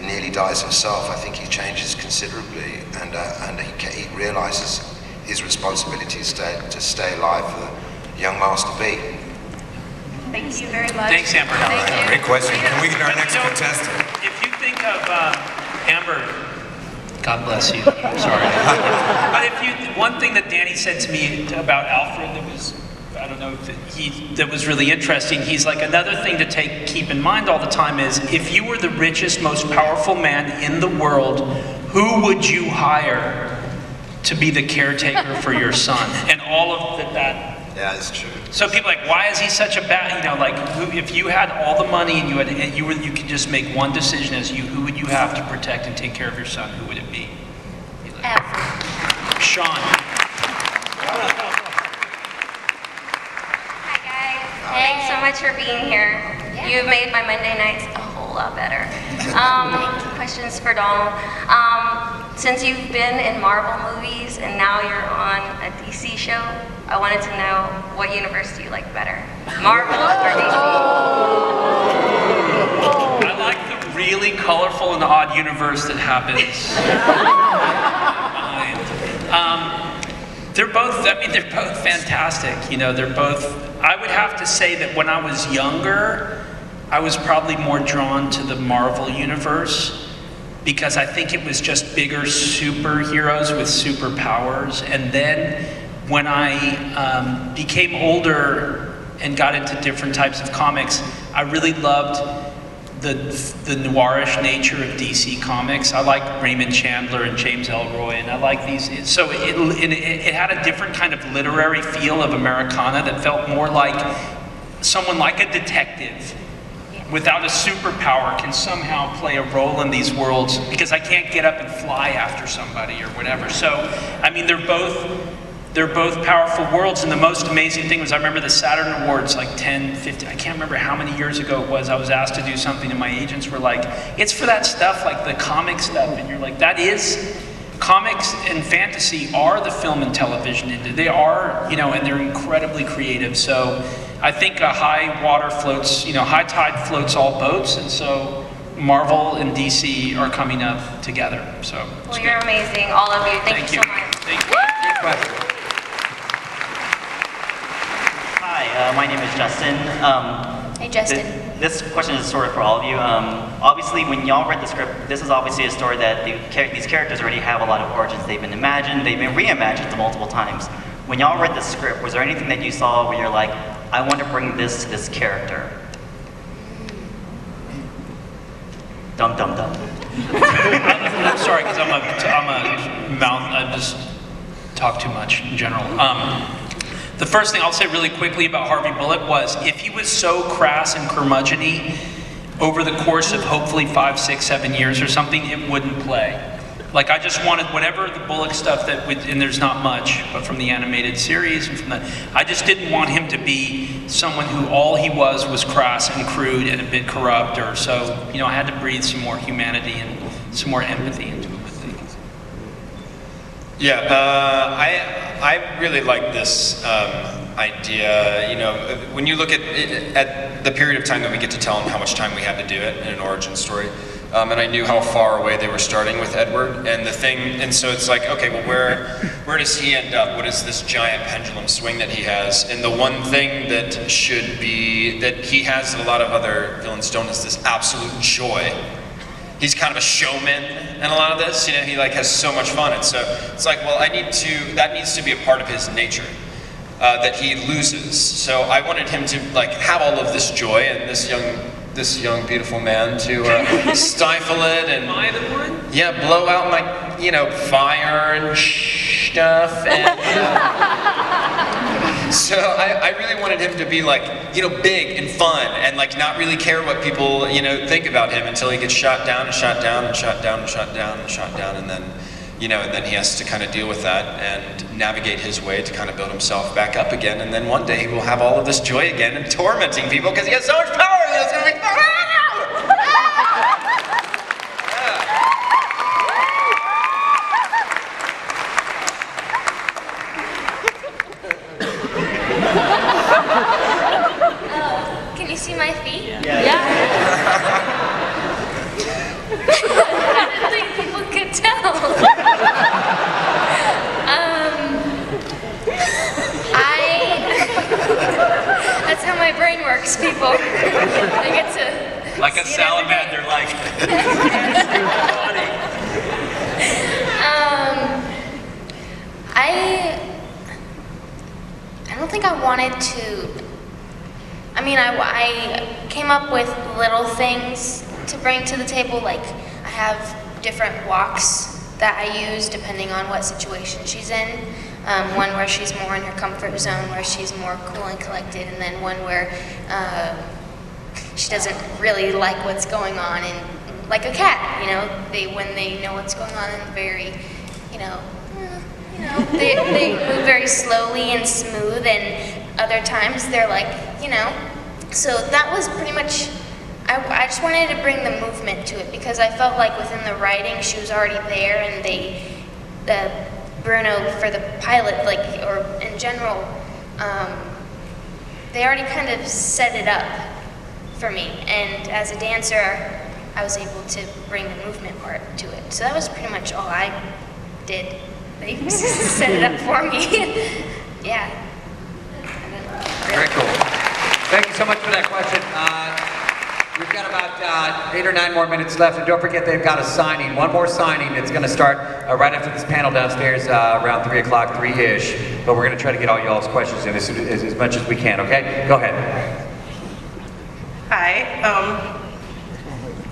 nearly dies himself, I think he changes considerably, and he realizes his responsibility to stay alive for the young Master B. Thank you very much. Thanks, Amber. Thank you. Great question. Can we get our next contestant? If you think of Amber, God bless you. I'm sorry. But one thing that Danny said to me about Alfred that was, I don't know, that was really interesting. He's like, another thing to keep in mind all the time is, if you were the richest, most powerful man in the world, who would you hire to be the caretaker for your son? And all of that. Yeah, that's true. So people are like, why is he such a bad, like, if you had all the money and you could just make one decision as who would you have to protect and take care of your son? Who would it be? Sean. Hi guys. Thanks so much for being here. Yeah. You've made my Monday nights a whole lot better. Questions for Donald. Since you've been in Marvel movies and now you're on a DC show, I wanted to know, what universe do you like better? Marvel or DC? I like the really colorful and odd universe that happens. They're both fantastic. They're both, I would have to say that when I was younger, I was probably more drawn to the Marvel universe, because I think it was just bigger superheroes with superpowers. And then when I became older and got into different types of comics, I really loved the noirish nature of DC Comics. I like Raymond Chandler and James Ellroy, and I like these. So it had a different kind of literary feel of Americana that felt more like someone like a detective without a superpower can somehow play a role in these worlds, because I can't get up and fly after somebody or whatever. So, I mean, they're both powerful worlds, and the most amazing thing was, I remember the Saturn Awards like 10, 15, I can't remember how many years ago it was, I was asked to do something and my agents were like, it's for that stuff, like the comic stuff, and you're like, that is, comics and fantasy are the film and television industry. They are, and they're incredibly creative. So I think a high water floats, high tide floats all boats, and so Marvel and DC are coming up together. So well, you're amazing, all of you. Thank you so much. Thank you. Good question. Hi, my name is Justin. Hey, Justin. This question is sort of for all of you. Obviously, when y'all read the script, this is obviously a story that these characters already have a lot of origins. They've been imagined, they've been reimagined multiple times. When y'all read the script, was there anything that you saw where you're like, I want to bring this to this character? Dum dum dum. I'm sorry, because I just talk too much in general. The first thing I'll say really quickly about Harvey Bullock was, if he was so crass and curmudgeon-y over the course of hopefully 5, 6, 7 years or something, it wouldn't play. Like, I just wanted whatever the Bullock stuff and there's not much, but from the animated series and from I just didn't want him to be someone who all he was crass and crude and a bit corrupt, or so, I had to breathe some more humanity and some more empathy into it, I think. Yeah, I really like this idea, when you look at the period of time that we get to tell them how much time we had to do it in an origin story. And I knew how far away they were starting with Edward, and so it's like, okay, well, where does he end up? What is this giant pendulum swing that he has? And the one thing that he has that a lot of other villains don't is this absolute joy. He's kind of a showman in a lot of this, he like has so much fun, and so it's like, well, that needs to be a part of his nature. That he loses. So I wanted him to like have all of this joy, and this young beautiful man to stifle it and blow out my fire and stuff, and so I really wanted him to be like big and fun and like not really care what people think about him until he gets shot down and shot down and shot down and shot down and shot down, and then and then he has to kind of deal with that and navigate his way to kind of build himself back up again, and then one day he will have all of this joy again and tormenting people because he has so much power. It's gonna be Can you see my feet? Yeah. Like a salamander, like. I don't think I wanted to. I mean, I came up with little things to bring to the table. Like, I have different walks that I use depending on what situation she's in. One where she's more in her comfort zone, where she's more cool and collected, and then one where she doesn't really like what's going on, and like a cat, you know, when they know what's going on, and very, they move very slowly and smooth, and other times they're like, so that was pretty much, I just wanted to bring the movement to it, because I felt like within the writing she was already there, and Bruno for the pilot, or in general, they already kind of set it up for me, and as a dancer, I was able to bring the movement part to it. So that was pretty much all I did. They set it up for me. Yeah. Very cool. Thank you so much for that question. We've got about 8 or 9 more minutes left, and don't forget they've got a signing, one more signing that's going to start right after this panel downstairs around 3 o'clock, 3-ish, but we're going to try to get all y'all's questions in as much as we can, okay? Go ahead. Hi.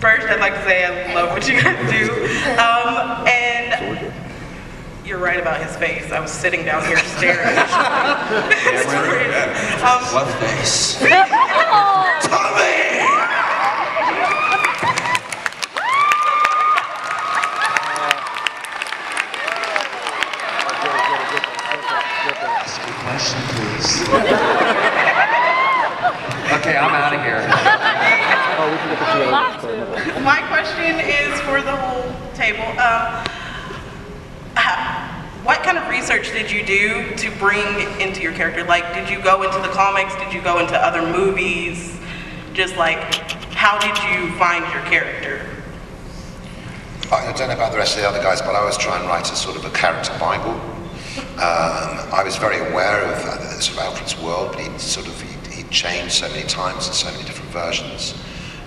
First, I'd like to say I love what you guys do, and you're right about his face. I was sitting down here staring. What face? Tommy! Question, please. Okay, I'm out of here. My question is for the whole table. What kind of research did you do to bring into your character? Like, did you go into the comics? Did you go into other movies? Just like, how did you find your character? I don't know about the rest of the other guys, but I was trying to write a sort of a character Bible. I was very aware of sort of Alfred's world, but he'd changed so many times in so many different versions.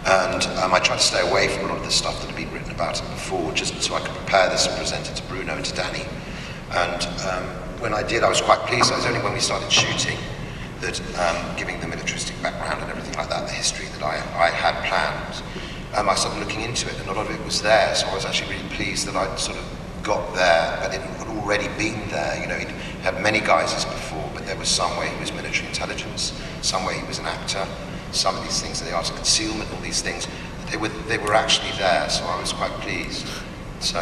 And I tried to stay away from a lot of the stuff that had been written about him before, just so I could prepare this and present it to Bruno and to Danny. And when I did, I was quite pleased. It was only when we started shooting that, giving the militaristic background and everything like that, the history that I had planned, I started looking into it, and a lot of it was there. So I was actually really pleased that I'd sort of got there, but it had already been there. You know, he'd had many guises before, but there was some way he was military intelligence, some way he was an actor, some of these things, the art of concealment, all these things, they were actually there. So I was quite pleased. So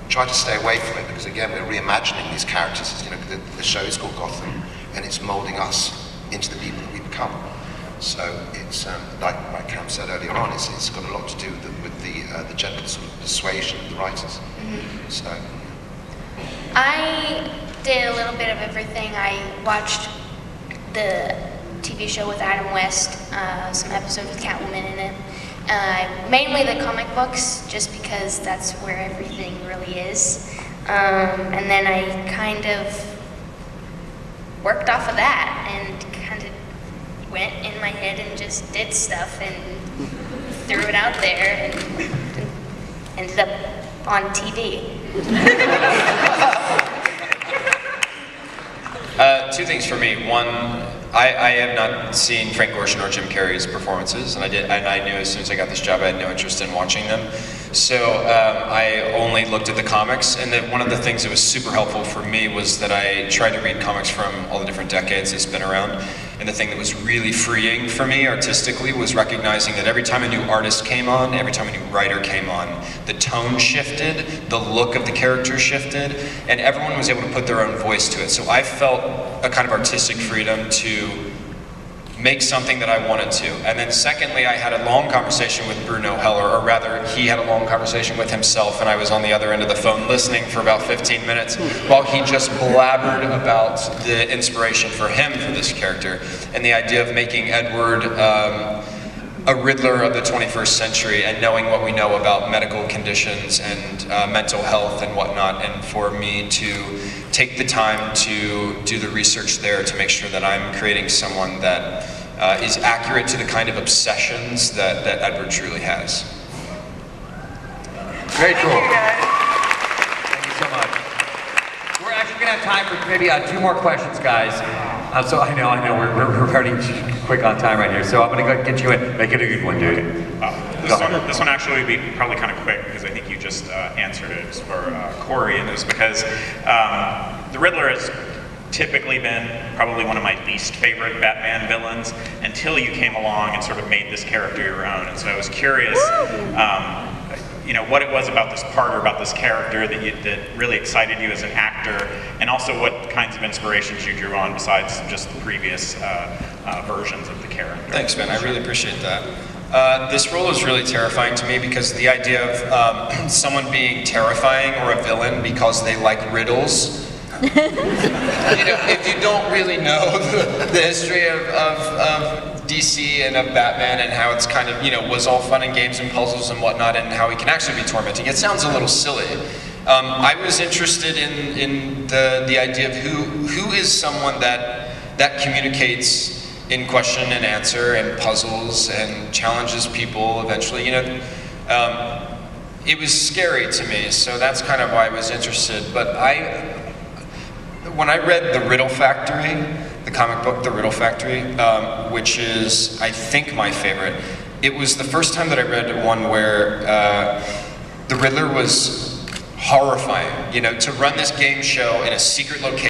tried to stay away from it, because again, we're reimagining these characters. You know, the show is called Gotham, and it's molding us into the people that we become. So it's like Cam said earlier on, it's got a lot to do with the gentle sort of persuasion of the writers. Mm-hmm. So I did a little bit of everything. I watched the TV show with Adam West, some episodes with Catwoman in it. Mainly the comic books, just because that's where everything really is. And then I kind of worked off of that and kind of went in my head and just did stuff and threw it out there and ended up on TV. Two things for me. One, I have not seen Frank Gorshin or Jim Carrey's performances, and I knew as soon as I got this job I had no interest in watching them. So I only looked at the comics, and then one of the things that was super helpful for me was that I tried to read comics from all the different decades it's been around. And the thing that was really freeing for me artistically was recognizing that every time a new artist came on, every time a new writer came on, the tone shifted, the look of the character shifted, and everyone was able to put their own voice to it. So I felt a kind of artistic freedom to make something that I wanted to. And then secondly, I had a long conversation with Bruno Heller, or rather, he had a long conversation with himself, and I was on the other end of the phone listening for about 15 minutes while he just blabbered about the inspiration for him for this character, and the idea of making Edward a Riddler of the 21st century, and knowing what we know about medical conditions and mental health and whatnot, and for me to take the time to do the research there to make sure that I'm creating someone that is accurate to the kind of obsessions that Edward truly has. Very cool. Thank you so much. We're actually going to have time for maybe 2 more questions, guys. So I know, we're running quick on time right here. So I'm going to go get you in. Make it a good one, dude. This one actually would be probably kind of quick because I think you just answered it for Corey, and it was because the Riddler has typically been probably one of my least favorite Batman villains until you came along and sort of made this character your own. And so I was curious, you know, what it was about this part or about this character that really excited you as an actor, and also what kinds of inspirations you drew on besides just the previous versions of the character. Thanks, man. I really appreciate that. This role is really terrifying to me because the idea of someone being terrifying or a villain because they like riddles. You know, if you don't really know the history of DC and of Batman and how it's kind of, you know, was all fun and games and puzzles and whatnot, and how he can actually be tormenting, it sounds a little silly. I was interested in the idea of who is someone that communicates in question and answer and puzzles and challenges people eventually. You know, it was scary to me, so that's kind of why I was interested. But when I read The Riddle Factory, the comic book The Riddle Factory, which is, I think, my favorite, it was the first time that I read one where the Riddler was horrifying. You know, to run this game show in a secret location